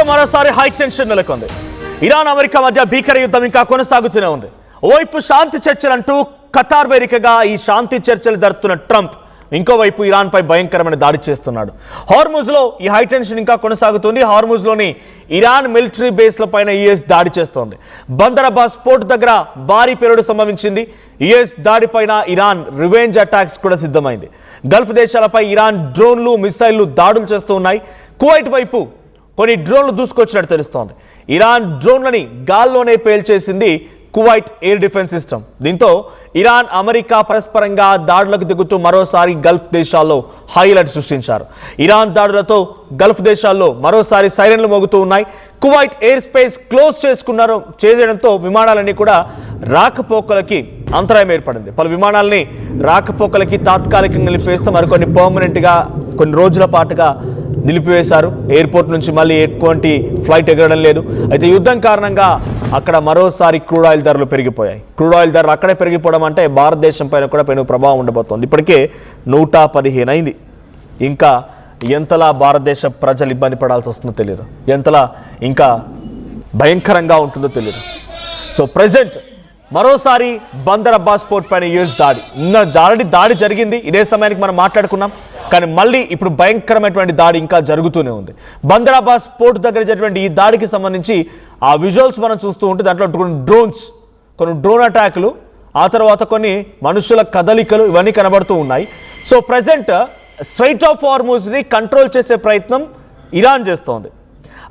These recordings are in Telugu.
ప్రపంచం మరోసారి హై టెన్షన్ నెలకొంది. ఇరాన్ అమెరికా మధ్య భీకర యుద్ధం ఇంకా కొనసాగుతూనే ఉంది. ఓవైపు శాంతి చర్చలంటూ ఖతార్ వేదికగా ఈ శాంతి చర్చలు జరుపుతున్న ట్రంప్ ఇంకోవైపు ఇరాన్ పై భయంకరమైన దాడి చేస్తున్నాడు. హార్ముజ్ లో ఈ హై టెన్షన్ ఇంకా కొనసాగుతుంది. హార్ముజ్ లోని ఇరాన్ మిలిటరీ బేస్ల పైన యుఎస్ దాడి చేస్తోంది. బందర్ అబ్బాస్ పోర్ట్ దగ్గర భారీ పేలుడు సంభవించింది. యుఎస్ దాడిపైన ఇరాన్ రివెంజ్ అటాక్స్ కూడా సిద్ధమైంది. గల్ఫ్ దేశాలపై ఇరాన్ డ్రోన్లు మిసైళ్లు దాడులు చేస్తూ ఉన్నాయి. కువైట్ వైపు కొన్ని డ్రోన్లు దూసుకొచ్చినట్టు తెలుస్తోంది. ఇరాన్ డ్రోన్లని గాల్లోనే పేల్చేసింది కువైట్ ఎయిర్ డిఫెన్స్ సిస్టమ్. దీంతో ఇరాన్ అమెరికా పరస్పరంగా దాడులకు దిగుతూ మరోసారి గల్ఫ్ దేశాల్లో హైలైట్ సృష్టించారు. ఇరాన్ దాడులతో గల్ఫ్ దేశాల్లో మరోసారి సైరన్లు మోగుతూ ఉన్నాయి. కువైట్ ఎయిర్ స్పేస్ క్లోజ్ చేసేయడంతో విమానాలన్నీ కూడా రాకపోకలకి అంతరాయం ఏర్పడింది. పలు విమానాలని రాకపోకలకి తాత్కాలికంగా నిలిపివేస్తే మరికొన్ని పర్మనెంట్గా కొన్ని రోజుల పాటుగా నిలిపివేశారు. ఎయిర్పోర్ట్ నుంచి మళ్ళీ ఎటువంటి ఫ్లైట్ ఎగరడం లేదు. అయితే యుద్ధం కారణంగా అక్కడ మరోసారి క్రూడ్ ఆయిల్ ధరలు పెరిగిపోయాయి. క్రూడ్ ఆయిల్ ధరలు అక్కడే పెరిగిపోవడం అంటే భారతదేశం పైన కూడా పెను ప్రభావం ఉండబోతోంది. ఇప్పటికే 115 అయింది. ఇంకా ఎంతలా భారతదేశ ప్రజలు ఇబ్బంది పడాల్సి వస్తుందో తెలియదు, ఎంతలా ఇంకా భయంకరంగా ఉంటుందో తెలియదు. సో ప్రజెంట్ మరోసారి బందర్ అబ్బాస్ పోర్ట్ పైన యుఎస్ దాడి. ఆల్రెడీ దాడి జరిగింది, ఇదే సమయానికి మనం మాట్లాడుకున్నాం. కానీ మళ్ళీ ఇప్పుడు భయంకరమైనటువంటి దాడి ఇంకా జరుగుతూనే ఉంది. బందర్ అబ్బాస్ పోర్ట్ దగ్గర జరిగినటువంటి ఈ దాడికి సంబంధించి ఆ విజువల్స్ మనం చూస్తూ ఉంటే దాంట్లో కొన్ని డ్రోన్ అటాక్లు, ఆ తర్వాత కొన్ని మనుషుల కదలికలు ఇవన్నీ కనబడుతూ ఉన్నాయి. సో ప్రజెంట్ స్ట్రైట్ ఆఫ్ హార్ముజ్ని కంట్రోల్ చేసే ప్రయత్నం ఇరాన్ చేస్తోంది.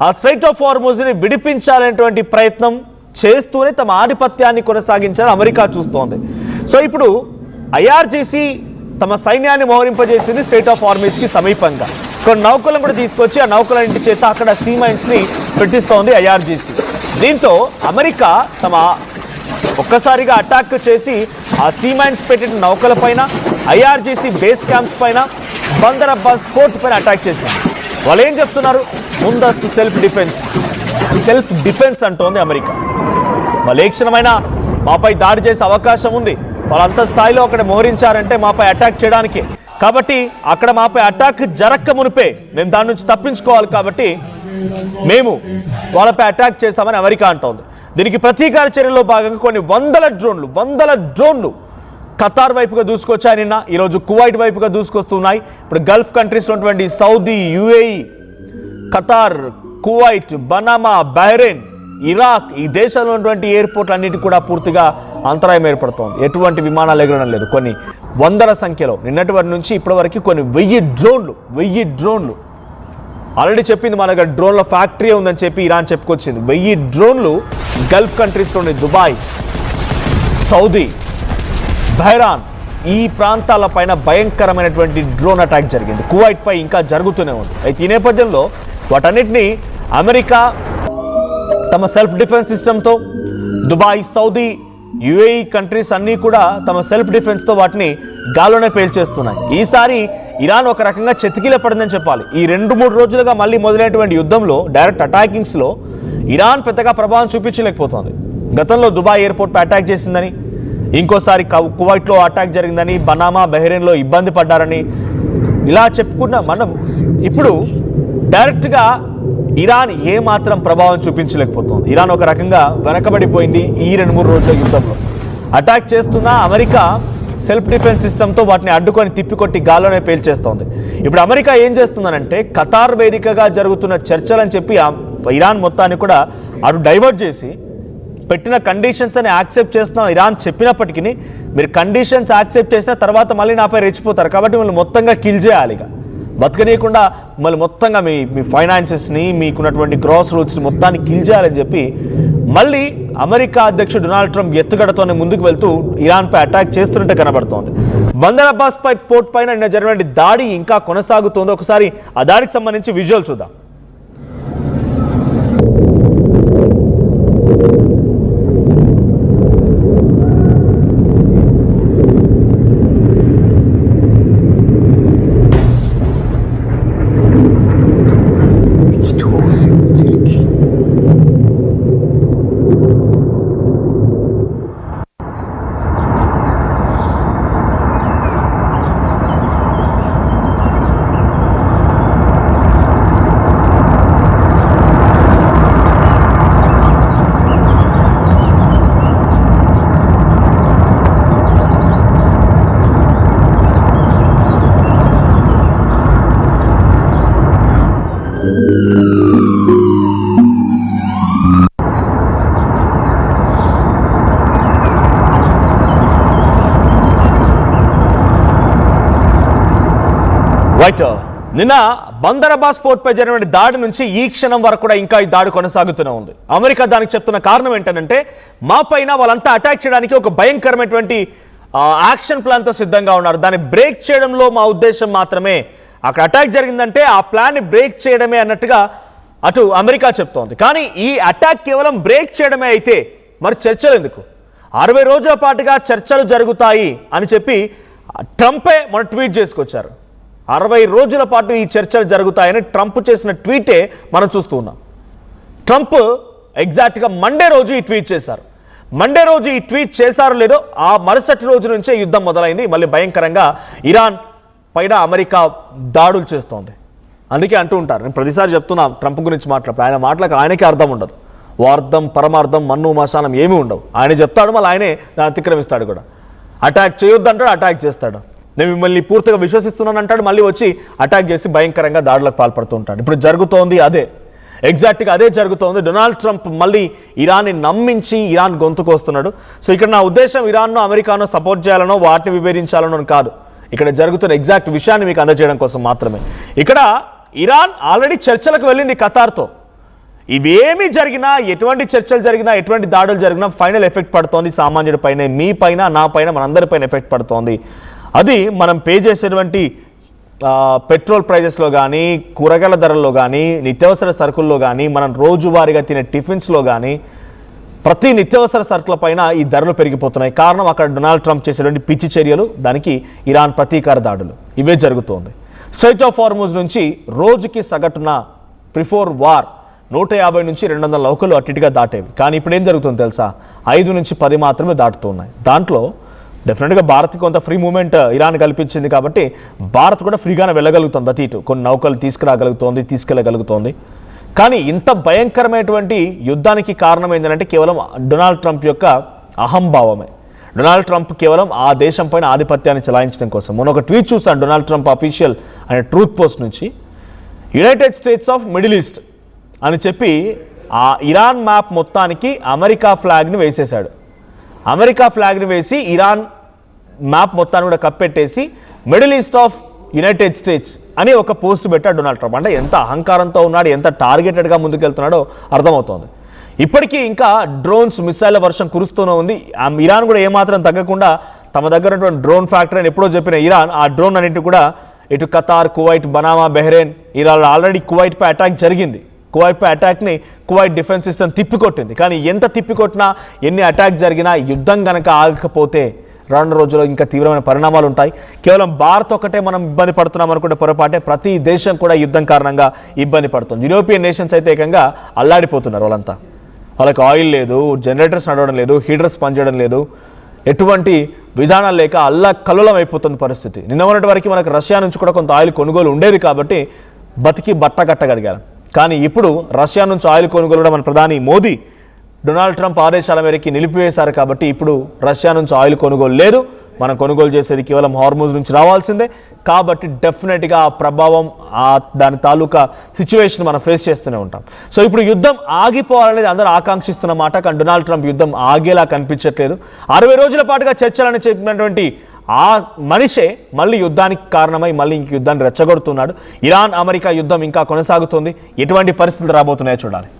ఆ స్ట్రైట్ ఆఫ్ హార్ముజ్ని విడిపించాలనేటువంటి ప్రయత్నం చేస్తూనే తమ ఆధిపత్యాన్ని కొనసాగించాలని అమెరికా చూస్తోంది. సో ఇప్పుడు ఐఆర్జీసీ తమ సైన్యాన్ని మోహరింపజేసింది స్ట్రైట్ ఆఫ్ హార్ముజ్కి సమీపంగా. కొన్ని నౌకలను కూడా తీసుకొచ్చి ఆ నౌకలన్నింటి చేత అక్కడ సీ మైన్స్ని పెట్టిస్తోంది ఐఆర్జీసీ. దీంతో అమెరికా తమ ఒక్కసారిగా అటాక్ చేసి ఆ సీ మైన్స్ పెట్టిన నౌకల పైన, ఐఆర్జీసీ బేస్ క్యాంప్స్ పైన, బందర్ అబ్బాస్ పోర్ట్ పైన అటాక్ చేసింది. వాళ్ళు ఏం చెప్తున్నారు? ముందస్తు సెల్ఫ్ డిఫెన్స్ అంటోంది అమెరికా. వాళ్ళు ఏ క్షణమైనా మాపై దాడి చేసే అవకాశం ఉంది, వాళ్ళంత స్థాయిలో అక్కడ మోహరించారంటే మాపై అటాక్ చేయడానికి. కాబట్టి అక్కడ మాపై అటాక్ జరక్క మునిపే మేము దాని నుంచి తప్పించుకోవాలి, కాబట్టి మేము వాళ్ళపై అటాక్ చేశామని అమెరికా అంటోంది. దీనికి ప్రతీకార చర్యల్లో భాగంగా కొన్ని వందల డ్రోన్లు ఖతార్ వైపుగా దూసుకొచ్చాయి. నిన్న ఈరోజు కువైట్ వైపుగా దూసుకొస్తున్నాయి. ఇప్పుడు గల్ఫ్ కంట్రీస్ ఉన్నటువంటి Saudi, UAE, Qatar, Kuwait, Manama, Bahrain, Iraq ఈ దేశాల్లో ఉన్నటువంటి ఎయిర్పోర్ట్లు అన్నిటి కూడా పూర్తిగా అంతరాయం ఏర్పడుతోంది. ఎటువంటి విమానాలు ఎగరడం లేదు. కొన్ని వందల సంఖ్యలో నిన్నటి వరకు నుంచి ఇప్పటి వరకు కొన్ని 1000 డ్రోన్లు ఆల్రెడీ చెప్పింది. మన దగ్గర డ్రోన్ల ఫ్యాక్టరీ ఉందని చెప్పి ఇరాన్ చెప్పుకొచ్చింది. 1000 డ్రోన్లు గల్ఫ్ కంట్రీస్లోని దుబాయ్, సౌదీ, బహ్రాన్ ఈ ప్రాంతాల పైన భయంకరమైనటువంటి డ్రోన్ అటాక్ జరిగింది. కువైట్ పై ఇంకా జరుగుతూనే ఉంది. అయితే ఈ నేపథ్యంలో వాటన్నిటినీ అమెరికా తమ సెల్ఫ్ డిఫెన్స్ సిస్టంతో, దుబాయ్, సౌదీ, యుఏఈ కంట్రీస్ అన్నీ కూడా తమ సెల్ఫ్ డిఫెన్స్తో వాటిని గాల్లోనే పేల్చేస్తున్నాయి. ఈసారి ఇరాన్ ఒక రకంగా చెతికిల పడిందని చెప్పాలి. ఈ 2-3 రోజులుగా మళ్ళీ మొదలైనటువంటి యుద్ధంలో, డైరెక్ట్ అటాకింగ్స్లో ఇరాన్ పెద్దగా ప్రభావం చూపించలేకపోతుంది. గతంలో దుబాయ్ ఎయిర్పోర్ట్పై అటాక్ చేసిందని, ఇంకోసారి కువైట్లో అటాక్ జరిగిందని, బనామా, బహ్రెయిన్లో ఇబ్బంది పడ్డారని ఇలా చెప్పుకున్న మనం ఇప్పుడు డైరెక్ట్గా ఇరాన్ ఏమాత్రం ప్రభావం చూపించలేకపోతుంది. ఇరాన్ ఒక రకంగా వెనకబడిపోయింది. ఈ 2-3 రోజుల యుద్ధంలో అటాక్ చేస్తున్న అమెరికా సెల్ఫ్ డిఫెన్స్ సిస్టంతో వాటిని అడ్డుకొని తిప్పికొట్టి గాల్లోనే పేల్చేస్తోంది. ఇప్పుడు అమెరికా ఏం చేస్తుందనంటే ఖతార్ వేదికగా జరుగుతున్న చర్చలని చెప్పి ఇరాన్ మొత్తాన్ని కూడా అటు డైవర్ట్ చేసి పెట్టిన కండిషన్స్ అని యాక్సెప్ట్ చేస్తున్నాం ఇరాన్ చెప్పినప్పటికీ, మీరు కండిషన్స్ యాక్సెప్ట్ చేసిన తర్వాత మళ్ళీ నాపై రెచ్చిపోతారు, కాబట్టి మిమ్మల్ని మొత్తంగా కిల్ చేయాలి, ఇక బతకనీయకుండా మళ్ళీ మొత్తంగా మీ ఫైనాన్సెస్ని, మీకున్నటువంటి గ్రాస్ రూట్స్ని మొత్తాన్ని కిల్ చేయాలని చెప్పి మళ్ళీ అమెరికా అధ్యక్షుడు డొనాల్డ్ ట్రంప్ ఎత్తుగడతోనే ముందుకు వెళ్తూ ఇరాన్పై అటాక్ చేస్తున్నట్టు కనబడుతోంది. బందర్ అబ్బాస్ పోర్ట్ పైన నిన్న జరిగిన దాడి ఇంకా కొనసాగుతోంది. ఒకసారి ఆ దాడికి సంబంధించి విజువల్ చూద్దాం. రైట్, నిన్న బందర్ అబ్బాస్ పోర్ట్ పై జరిగిన దాడి నుంచి ఈ క్షణం వరకు కూడా ఇంకా ఈ దాడి కొనసాగుతూనే ఉంది. అమెరికా దానికి చెప్తున్న కారణం ఏంటంటే మా పైన వాళ్ళంతా అటాక్ చేయడానికి ఒక భయంకరమైనటువంటి యాక్షన్ ప్లాన్ తో సిద్ధంగా ఉన్నారు. దాన్ని బ్రేక్ చేయడంలో మా ఉద్దేశం మాత్రమే, అక్కడ అటాక్ జరిగిందంటే ఆ ప్లాన్ ని బ్రేక్ చేయడమే అన్నట్టుగా అటు అమెరికా చెప్తోంది. కానీ ఈ అటాక్ కేవలం బ్రేక్ చేయడమే అయితే మరి చర్చలు ఎందుకు? 60 రోజుల పాటుగా చర్చలు జరుగుతాయి అని చెప్పి ట్రంపే మన ట్వీట్ చేసుకొచ్చారు. 60 రోజుల పాటు ఈ చర్చలు జరుగుతాయని ట్రంప్ చేసిన ట్వీటే మనం చూస్తూ ఉన్నాం. ట్రంప్ ఎగ్జాక్ట్గా మండే రోజు ఈ ట్వీట్ చేశారు. మండే రోజు ఈ ట్వీట్ చేశారో లేదో ఆ మరుసటి రోజు నుంచే యుద్ధం మొదలైంది. మళ్ళీ భయంకరంగా ఇరాన్ పైన అమెరికా దాడులు చేస్తోంది. అందుకే అంటూ ఉంటారు, నేను ప్రతిసారి చెప్తున్నా ట్రంప్ గురించి మాట్లాడు, ఆయన మాటలకు ఆయనకే అర్థం ఉండదు. వార్థం పరమార్థం మన్ను మశానం ఏమీ ఉండవు. ఆయన చెప్తాడు, మళ్ళీ ఆయనే దాన్ని అతిక్రమిస్తాడు కూడా. అటాక్ చేయొద్దు అంటాడు, అటాక్ చేస్తాడు. నేను మిమ్మల్ని పూర్తిగా విశ్వసిస్తున్నాను అంటాడు, మళ్ళీ వచ్చి అటాక్ చేసి భయంకరంగా దాడులకు పాల్పడుతూ ఉంటాడు. ఇప్పుడు జరుగుతోంది అదే, ఎగ్జాక్ట్గా అదే జరుగుతోంది. డొనాల్డ్ ట్రంప్ మళ్ళీ ఇరాన్ని నమ్మించి ఇరాన్ గొంతుకొస్తున్నాడు. సో ఇక్కడ నా ఉద్దేశం ఇరాన్ను అమెరికాను సపోర్ట్ చేయాలనో వాటిని విభేదించాలనో కాదు. ఇక్కడ జరుగుతున్న ఎగ్జాక్ట్ విషయాన్ని మీకు అందజేయడం కోసం మాత్రమే. ఇక్కడ ఇరాన్ ఆల్రెడీ చర్చలకు వెళ్ళింది ఖతార్తో. ఇవేమి జరిగినా, ఎటువంటి చర్చలు జరిగినా, ఎటువంటి దాడులు జరిగినా ఫైనల్ ఎఫెక్ట్ పడుతోంది సామాన్యుడి పైన, మీ పైన, నా పైన, మనందరిపైన ఎఫెక్ట్ పడుతోంది. అది మనం పే చేసేటువంటి పెట్రోల్ ప్రైజెస్లో కానీ, కూరగాయల ధరల్లో కానీ, నిత్యావసర సరుకుల్లో కానీ, మనం రోజువారీగా తినే టిఫిన్స్లో కానీ, ప్రతి నిత్యావసర సరుకుల పైన ఈ ధరలు పెరిగిపోతున్నాయి. కారణం అక్కడ డొనాల్డ్ ట్రంప్ చేసేటువంటి పిచ్చి చర్యలు, దానికి ఇరాన్ ప్రతీకార దాడులు, ఇవే జరుగుతోంది. స్ట్రైట్ ఆఫ్ హార్మూజ్ నుంచి రోజుకి సగటున ప్రిఫోర్ వార్ 150 నుంచి 200 నౌకలు అట్టిగా దాటేవి. కానీ ఇప్పుడు ఏం జరుగుతుంది తెలుసా? 5 నుంచి 10 మాత్రమే దాటుతున్నాయి. దాంట్లో డెఫినెట్గా భారత్కి కొంత ఫ్రీ మూమెంట్ ఇరాన్ కల్పించింది కాబట్టి భారత్ కూడా ఫ్రీగానే వెళ్ళగలుగుతుంది. అటు ఇటు కొన్ని నౌకలు తీసుకురాగలుగుతోంది, తీసుకెళ్ళగలుగుతోంది. కానీ ఇంత భయంకరమైనటువంటి యుద్ధానికి కారణం ఏంటంటే కేవలం డొనాల్డ్ ట్రంప్ యొక్క అహంభావమే. డొనాల్డ్ ట్రంప్ కేవలం ఆ దేశం పైన ఆధిపత్యాన్ని చెలాయించడం కోసం. మొన్న ఒక ట్వీట్ చూసాను డొనాల్డ్ ట్రంప్ అఫీషియల్ అనే ట్రూత్ పోస్ట్ నుంచి, United States of Middle East అని చెప్పి ఆ ఇరాన్ మ్యాప్ మొత్తానికి అమెరికా ఫ్లాగ్ని వేసేశాడు. అమెరికా ఫ్లాగ్ని వేసి ఇరాన్ మ్యాప్ మొత్తాన్ని కూడా కప్పెట్టేసి Middle East of United States అని ఒక పోస్ట్ పెట్టాడు డొనాల్డ్ ట్రంప్. అంటే ఎంత అహంకారంతో ఉన్నాడు, ఎంత టార్గెటెడ్గా ముందుకెళ్తున్నాడో అర్థమవుతోంది. ఇప్పటికీ ఇంకా డ్రోన్స్, మిసైళ్ల వర్షం కురుస్తూనే ఉంది. ఇరాన్ కూడా ఏమాత్రం తగ్గకుండా తమ దగ్గర ఉన్నటువంటి డ్రోన్ ఫ్యాక్టరీ అని ఎప్పుడో చెప్పిన ఇరాన్ ఆ డ్రోన్ అన్నింటి కూడా ఇటు Qatar, Kuwait, Manama, Bahrain, Iran already కువైట్పై అటాక్ జరిగింది. కువైట్పై అటాక్ని కువైట్ డిఫెన్స్ సిస్టమ్ తిప్పికొట్టింది. కానీ ఎంత తిప్పికొట్టినా, ఎన్ని అటాక్ జరిగినా యుద్ధం కనుక ఆగకపోతే రానున్న రోజుల్లో ఇంకా తీవ్రమైన పరిణామాలు ఉంటాయి. కేవలం భారత్ ఒకటే మనం ఇబ్బంది పడుతున్నాం అనుకుంటే పొరపాటే. ప్రతి దేశం కూడా యుద్ధం కారణంగా ఇబ్బంది పడుతుంది. యూరోపియన్ నేషన్స్ అయితే ఏకంగా అల్లాడిపోతున్నారు. వాళ్ళంతా, వాళ్ళకి ఆయిల్ లేదు, జనరేటర్స్ నడవడం లేదు, హీటర్స్ పనిచేయడం లేదు, ఎటువంటి విధానాలు లేక కల్లోలం అయిపోతుంది పరిస్థితి. నిన్న ఉన్నటి వరకు మనకు రష్యా నుంచి కూడా కొంత ఆయిల్ కొనుగోలు ఉండేది కాబట్టి బతికి బట్ట కట్టగలిగారు. కానీ ఇప్పుడు రష్యా నుంచి ఆయిల్ కొనుగోలు కూడా మన ప్రధాని మోదీ డొనాల్డ్ ట్రంప్ ఆదేశాల మేరకు నిలిపివేశారు. కాబట్టి ఇప్పుడు రష్యా నుంచి ఆయిల్ కొనుగోలు లేదు. మనం కొనుగోలు చేసేది కేవలం హార్మూజ్ నుంచి రావాల్సిందే. కాబట్టి డెఫినెట్గా ఆ ప్రభావం, దాని తాలూకా సిచ్యువేషన్ మనం ఫేస్ చేస్తూనే ఉంటాం. సో ఇప్పుడు యుద్ధం ఆగిపోవాలనేది అందరూ ఆకాంక్షిస్తున్న మాట. కానీ డొనాల్డ్ ట్రంప్ యుద్ధం ఆగేలా కనిపించట్లేదు. 60 రోజుల పాటుగా చర్చలని చెప్పినటువంటి ఆ మనిషే మళ్ళీ యుద్ధానికి కారణమై మళ్ళీ ఇంక యుద్ధాన్ని రెచ్చగొడుతున్నాడు. ఇరాన్ అమెరికా యుద్ధం ఇంకా కొనసాగుతుంది. ఎటువంటి పరిస్థితులు రాబోతున్నాయో చూడాలి.